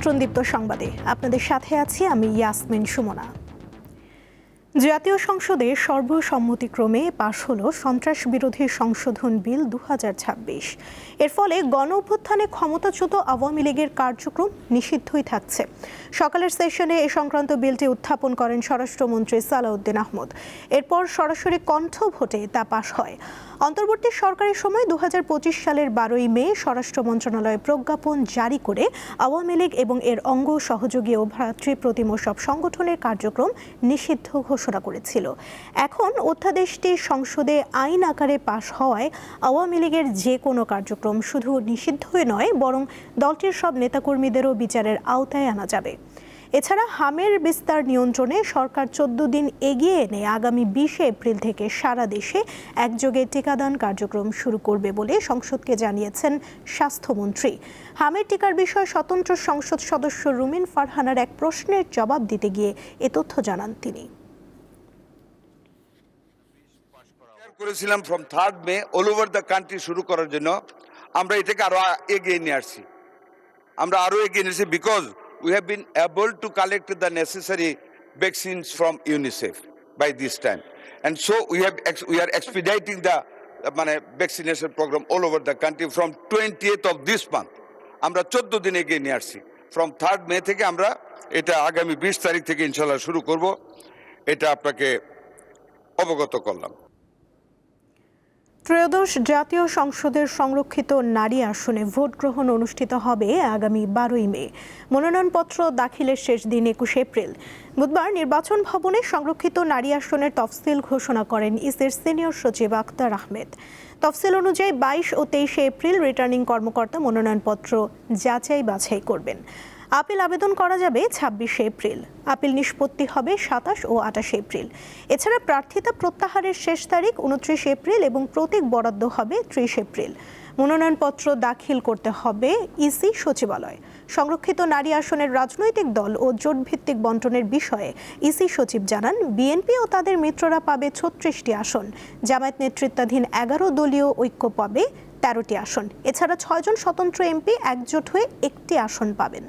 আমন্ত্রণদীপ্ত সংবাদে আপনাদের সাথে আছি আমি ইয়াসমিন সুমনা। জাতীয় সংসদে সর্বসম্মতিক্রমে পাশ হলো সন্ত্রাস বিরোধী সংশোধন বিল ২০২৬। এর ফলে গণ অভ্যুত্থানে ক্ষমতাচ্যুত আওয়ামী লীগের কার্যক্রম নিষিদ্ধই থাকছে। সকালের সেশনে এ সংক্রান্ত বিলটি উত্থাপন করেন স্বরাষ্ট্রমন্ত্রী সালাউদ্দিন আহমদ। এরপর সরাসরি কণ্ঠ ভোটে তা পাশ হয়। অন্তর্বর্তী সরকারের সময় ২০২৫ সালের ১২ই মে স্বরাষ্ট্র মন্ত্রণালয় প্রজ্ঞাপন জারি করে আওয়ামী লীগ এবং এর অঙ্গ সহযোগী ও ভ্রাতৃপ্রতিম সব সংগঠনের কার্যক্রম নিষিদ্ধ ঘোষণা করেছিল। এখন অধ্যাদেশটি সংসদে আইন আকারে পাশ হওয়ায় আওয়ামী লীগের যে কোনো কার্যক্রম শুধু নিষিদ্ধই নয়, বরং দলটির সব নেতাকর্মীদেরও বিচারের আওতায় আনা যাবে। এছাড়া হামের বিস্তার নিয়ন্ত্রণে সরকার ১৪ দিন এগিয়ে এনে আগামী ২০ এপ্রিল থেকে সারা দেশে একযোগে টিকাদান কার্যক্রম শুরু করবে বলে সংসদকে জানিয়েছেন স্বাস্থ্যমন্ত্রী। হামের টিকার বিষয়ে স্বতন্ত্র সংসদ সদস্য রুমিন ফারহানার এক প্রশ্নের জবাব দিতে গিয়ে এ তথ্য জানান তিনি। করেছিলাম from 3rd may all over the country শুরু করার জন্য। আমরা এটাকে আরো এগিয়ে নিয়ে আসছি। Because we have been able to collect the necessary vaccines from UNICEF by this time, and so we are expediting the vaccination program all over the country from 20th of this month. আমরা 14 দিন এগিয়ে নিয়ে আসছি। from 3rd মে থেকে আমরা এটা আগামী 20 তারিখ থেকে ইনশাআল্লাহ শুরু করব। এটা আপনাকে অবগত করলাম। ত্রয়োদশ জাতীয় সংসদের সংরক্ষিত নারী আসনে ভোট গ্রহণ অনুষ্ঠিত হবে আগামী ১২ই মে। মনোনয়নপত্র দাখিলের শেষ দিন ২১ এপ্রিল। বুধবার নির্বাচন ভবনে সংরক্ষিত নারী আসনের তফসিল ঘোষণা করেন ইসির সিনিয়র সচিব আক্তার আহমেদ। তফসিল অনুযায়ী ২২ ও ২৩ এপ্রিল রিটার্নিং কর্মকর্তা মনোনয়নপত্র যাচাই বাছাই করবেন। আপিল আবেদন করা যাবে ২৬ এপ্রিল। আপিল নিষ্পত্তি হবে ২৭ ও ২৮ এপ্রিল। এছাড়া প্রার্থিতা প্রত্যাহারের শেষ তারিখ ২৯ এপ্রিল এবং প্রতীক বরাদ্দ হবে ৩০ এপ্রিল। মনোনয়নপত্র দাখিল করতে হবে ইসি সচিবালয়। সংরক্ষিত নারী আসনের রাজনৈতিক দল ও জোটভিত্তিক বণ্টনের বিষয়ে ইসি সচিব জানান, বিএনপি ও তাদের মিত্ররা পাবে ৩৬টি আসন, জামায়াত নেতৃত্বাধীন ১১ দলীয় ঐক্য পাবে ১৩টি আসন। এছাড়া ৬ জন স্বতন্ত্র এমপি একজোট হয়ে একটি আসন পাবেন।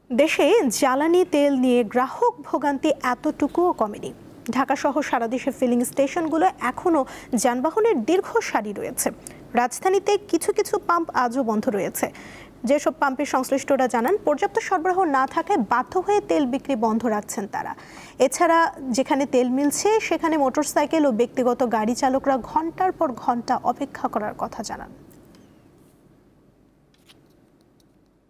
দেশে জ্বালানি তেল নিয়ে গ্রাহক ভোগান্তি এতটুকুও কমেনি। ঢাকাসহ সারা দেশের ফিলিং স্টেশনগুলো এখনও যানবাহনের দীর্ঘ সারি রয়েছে। রাজধানীতে কিছু কিছু পাম্প আজও বন্ধ রয়েছে। যেসব পাম্পের সংশ্লিষ্টরা জানান, পর্যাপ্ত সরবরাহ না থাকায় বাধ্য হয়ে তেল বিক্রি বন্ধ রাখছেন তারা। এছাড়া যেখানে তেল মিলছে সেখানে মোটরসাইকেল ও ব্যক্তিগত গাড়ি চালকরা ঘন্টার পর ঘন্টা অপেক্ষা করার কথা জানান।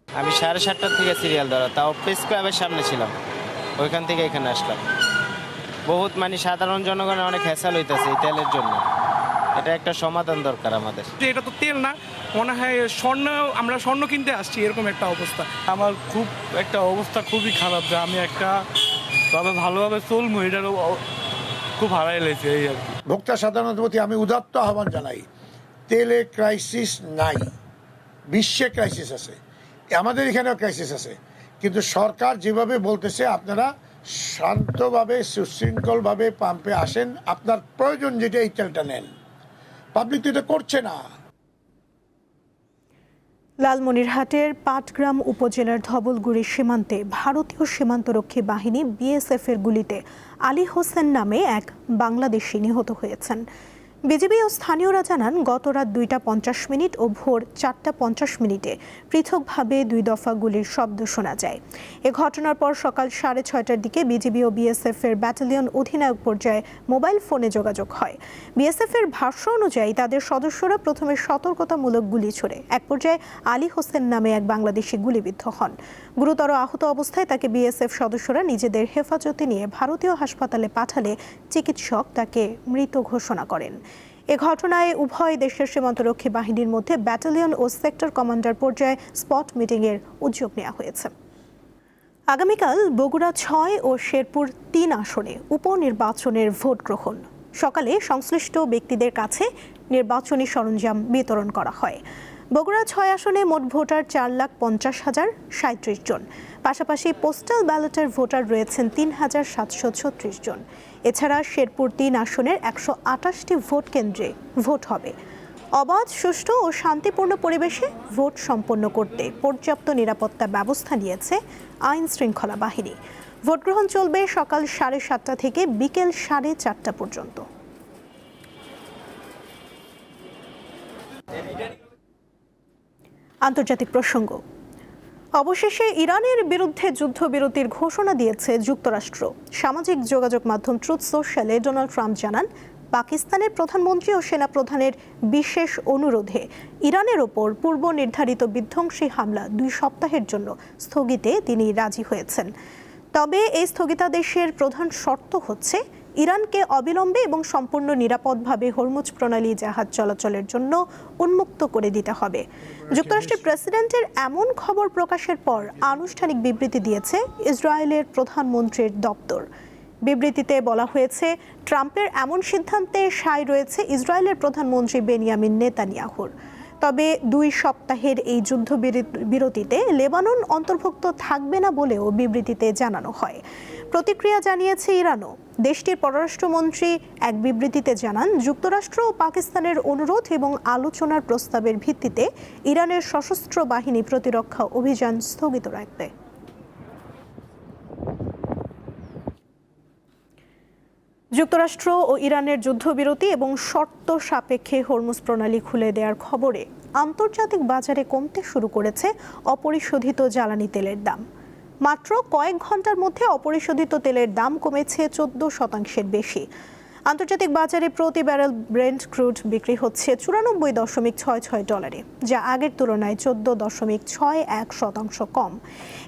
আমি 7:30 থেকে সিরিয়াল ধরা, তাও প্রেস ক্লাবের সামনে ছিলাম, ওইখান থেকে এখানে আসলাম। বহুত সাধারণ জনগণের অনেক হ্যাসাল হইতেছে এই তেলের জন্য। এটা একটা সমাধান দরকার আমাদের। এটা তো তেল না, মনে হয় আমরা স্বর্ণ কিনতে আসছি, এরকম একটা অবস্থা। আমার খুব একটা অবস্থা খুবই খারাপ, যে আমি একটা তবে ভালোভাবে চলবো এটারও খুব হারাই লেগেছে এই আর কি। ভোক্তা সাধারণের প্রতি আমি উদাত্ত আহ্বান জানাই, তেলে ক্রাইসিস নাই, বিশ্বে ক্রাইসিস আছে, আমাদের এখানেও ক্রাইসিস আছে, কিন্তু সরকার যেভাবে বলতেছে আপনারা শান্তভাবে সুশৃঙ্খলভাবে পাম্পে আসেন, আপনার প্রয়োজন যেটা এই তেলটা নেন। পাবলিক তো এটা করছে না। লালমনিরহাটের পাটগ্রাম উপজেলার ধবলগুড়ি সীমান্তে ভারতীয় সীমান্তরক্ষী বাহিনী বিএসএফ এর গুলিতে আলী হোসেন নামে এক বাংলাদেশি নিহত হয়েছেন। বিজিবি ও স্থানীয়রা জানান, গত রাত 2:50 ও ভোর 4:50 পৃথকভাবে 2 দফা গুলির শব্দ শোনা যায়। এ ঘটনার পর সকাল 6:30টার দিকে বিজিবি ও বিএসএফ এর ব্যাটালিয়ন অধিনায়ক পর্যায়ে মোবাইল ফোনে যোগাযোগ হয়। বিএসএফ এর ভাষ্য অনুযায়ী তাদের সদস্যরা প্রথমে সতর্কতামূলক গুলি ছোড়ে। এক পর্যায়ে আলী হোসেন নামে এক বাংলাদেশি গুলিবিদ্ধ হন। গুরুতর আহত অবস্থায় তাকে বিএসএফ সদস্যরা নিজেদের হেফাজতে নিয়ে ভারতীয় হাসপাতালে পাঠালে চিকিৎসক তাকে মৃত ঘোষণা করেন। এ ঘটনায় উভয় দেশের সীমান্তরক্ষী বাহিনীর মধ্যে ব্যাটালিয়ন ও সেক্টর কমান্ডার পর্যায়ে স্পট মিটিংয়ের উদ্যোগ নেওয়া হয়েছে। আগামীকাল বগুড়া 6 ও শেরপুর 3 আসনে উপনির্বাচনের ভোট গ্রহণ। সকালে সংশ্লিষ্ট ব্যক্তিদের কাছে নির্বাচনী সরঞ্জাম বিতরণ করা হয়। বগুড়া 6 আসনে মোট ভোটার 4,50,037 জন। পাশাপাশি পোস্টাল ব্যালটের ভোটার রয়েছেন 3,736 জন। এছাড়া শেরপুর 3 আসনের 128টি ভোট কেন্দ্রে ভোট হবে। অবাধ, সুষ্ঠু ও শান্তিপূর্ণ পরিবেশে ভোট সম্পন্ন করতে পর্যাপ্ত নিরাপত্তা ব্যবস্থা নিয়েছে আইন শৃঙ্খলা বাহিনী। ভোট গ্রহণ চলবে সকাল 7:30 থেকে বিকেল 4:30 পর্যন্ত। আন্তর্জাতিক প্রসঙ্গ। অবশেষে ইরানের বিরুদ্ধে যুদ্ধবিরতির ঘোষণা দিয়েছে যুক্তরাষ্ট্র। সামাজিক যোগাযোগ মাধ্যম ট্রুথ সোশ্যালে ডোনাল্ড ট্রাম্প জানান, পাকিস্তানের প্রধানমন্ত্রী ও সেনাপ্রধানের বিশেষ অনুরোধে ইরানের ওপর পূর্ব নির্ধারিত বিধ্বংসী হামলা 2 সপ্তাহের জন্য স্থগিতে তিনি রাজি হয়েছেন। তবে এই স্থগিতাদেশের প্রধান শর্ত হচ্ছে ইরানকে অবিলম্বে এবং সম্পূর্ণ নিরাপদভাবে হরমুজ প্রণালী জাহাজ চলাচলের জন্য উন্মুক্ত করে দিতে হবে। যুক্তরাষ্ট্রের প্রেসিডেন্টের এমন খবর প্রকাশের পর আনুষ্ঠানিক বিবৃতি দিয়েছে ইসরায়েলের প্রধানমন্ত্রীর দপ্তর। বিবৃতিতে বলা হয়েছে, ট্রাম্পের এমন সিদ্ধান্তে সায় রয়েছে ইসরায়েলের প্রধানমন্ত্রী বেনিয়ামিন নেতানিয়াহুর। তবে 2 সপ্তাহের এই যুদ্ধবিরতিতে লেবানন অন্তর্ভুক্ত থাকবে না বলেও বিবৃতিতে জানানো হয়। প্রতিক্রিয়া জানিয়েছে ইরানও। দেশটির পররাষ্ট্রমন্ত্রী এক বিবৃতিতে জানান, যুক্তরাষ্ট্র ও পাকিস্তানের অনুরোধ এবং আলোচনার প্রস্তাবের ভিত্তিতে ইরানের সশস্ত্র বাহিনী প্রতিরক্ষা অভিযান স্থগিত রাখবে। যুক্তরাষ্ট্র ও ইরানের যুদ্ধবিরতি এবং শর্ত সাপেক্ষে হরমুজ প্রণালী খুলে দেওয়ার খবরে আন্তর্জাতিক বাজারে কমতে শুরু করেছে অপরিশোধিত জ্বালানি তেলের দাম। মাত্র কয়েক ঘন্টার মধ্যে অপরিশোধিত তেলের দাম কমেছে 14% বেশি। আন্তর্জাতিক বাজারে প্রতি ব্যারেল ব্রেন্ট ক্রুড বিক্রি হচ্ছে $94.66, যা আগের তুলনায় 14.61% কম।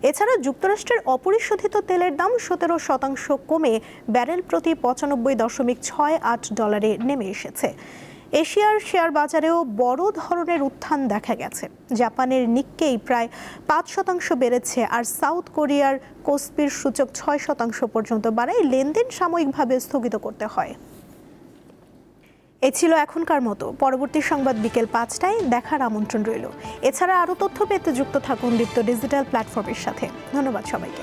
এছাড়া যুক্তরাষ্ট্রের অপরিশোধিত তেলের দাম 17% কমে ব্যারেল প্রতি $95.68 নেমে এসেছে। এশিয়ার শেয়ার বাজারেও বড় ধরনের উত্থান দেখা গেছে। জাপানের নিক্কেই প্রায় 5% বেড়েছে, আর সাউথ কোরিয়ার কোসপির সূচক 6% পর্যন্ত বাড়ায় লেনদেন সাময়িকভাবে স্থগিত করতে হয়। এ ছিল এখনকার মতো। পরবর্তী সংবাদ বিকেল 5টায় দেখার আমন্ত্রণ রইল। এছাড়া আরও তথ্য পেতে যুক্ত থাকুন দীপ্ত ডিজিটাল প্ল্যাটফর্মের সাথে। ধন্যবাদ সবাইকে।